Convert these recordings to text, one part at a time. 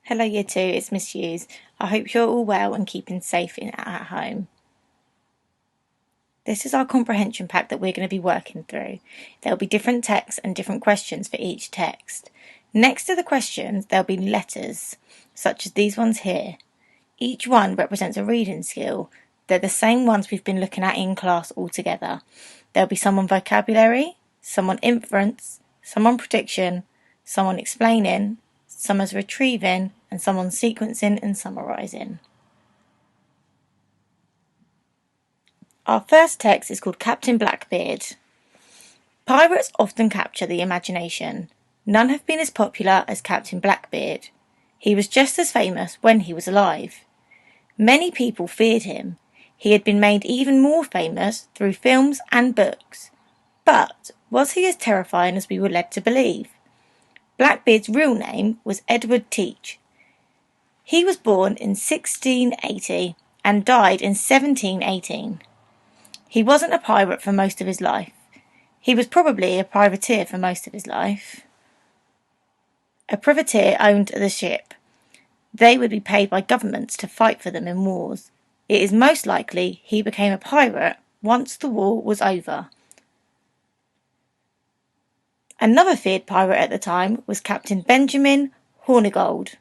Hello Year 2, it's Miss Hughes. I hope you're all well and keeping safe at home. This is our comprehension pack that we're going to be working through. There'll be different texts and different questions for each text. Next to the questions there'll be letters, such as these ones here. Each one represents a reading skill. They're the same ones we've been looking at in class all together. There'll be some on vocabulary, some on inference, some on prediction, some on explaining, some as retrieving, and some on sequencing and summarising. Our first text is called Captain Blackbeard. Pirates often capture the imagination. None have been as popular as Captain Blackbeard. He was just as famous when he was alive. Many people feared him. He had been made even more famous through films and books. But was he as terrifying as we were led to believe? Blackbeard's real name was Edward Teach. He was born in 1680 and died in 1718. He wasn't a pirate for most of his life. He was probably a privateer for most of his life. A privateer owned the ship. They would be paid by governments to fight for them in wars. It is most likely he became a pirate once the war was over. Another feared pirate at the time was Captain Benjamin Hornigold.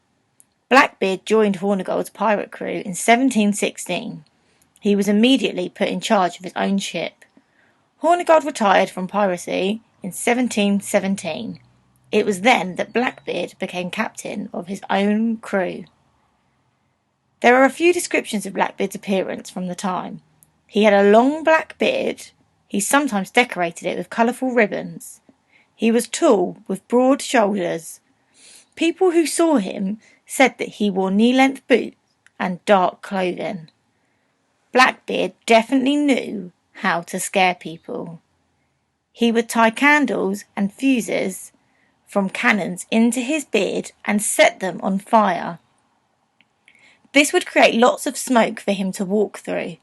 Blackbeard joined Hornigold's pirate crew in 1716. He was immediately put in charge of his own ship. Hornigold retired from piracy in 1717. It was then that Blackbeard became captain of his own crew. There are a few descriptions of Blackbeard's appearance from the time. He had a long black beard. He sometimes decorated it with colourful ribbons. He was tall, with broad shoulders. People who saw him said that he wore knee-length boots and dark clothing. Blackbeard definitely knew how to scare people. He would tie candles and fuses from cannons into his beard and set them on fire. This would create lots of smoke for him to walk through.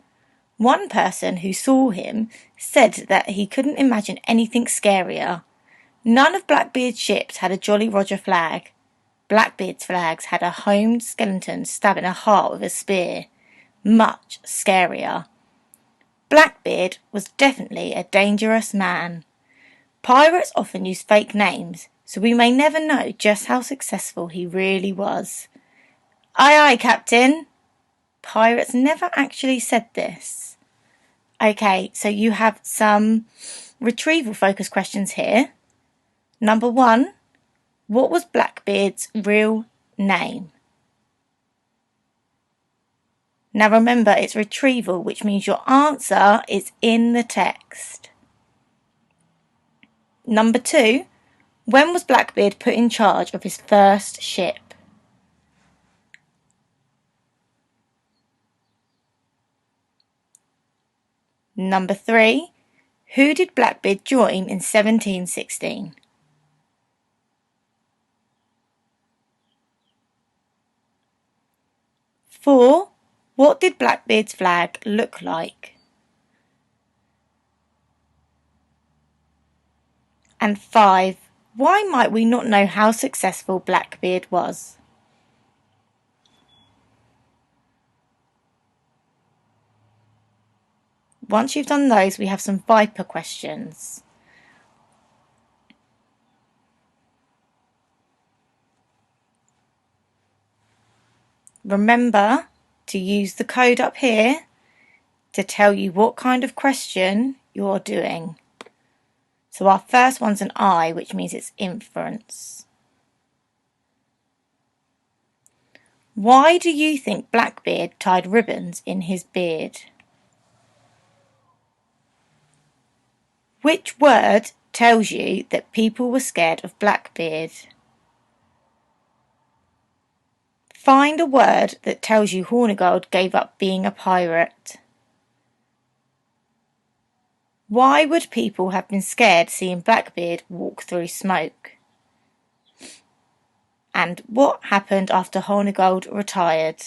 One person who saw him said that he couldn't imagine anything scarier. None of Blackbeard's ships had a Jolly Roger flag. Blackbeard's flags had a homed skeleton stabbing a heart with a spear. Much scarier. Blackbeard was definitely a dangerous man. Pirates often use fake names, so we may never know just how successful he really was. Aye, aye, Captain. Pirates never actually said this. Okay, so you have some retrieval-focused questions here. Number 1, what was Blackbeard's real name? Now remember, it's retrieval, which means your answer is in the text. Number 2, when was Blackbeard put in charge of his first ship? Number 3, who did Blackbeard join in 1716? Four, what did Blackbeard's flag look like? And 5, why might we not know how successful Blackbeard was? Once you've done those, we have some Viper questions. Remember to use the code up here to tell you what kind of question you're doing. So our first one's an I, which means it's inference. Why do you think Blackbeard tied ribbons in his beard? Which word tells you that people were scared of Blackbeard? Find a word that tells you Hornigold gave up being a pirate. Why would people have been scared seeing Blackbeard walk through smoke? And what happened after Hornigold retired?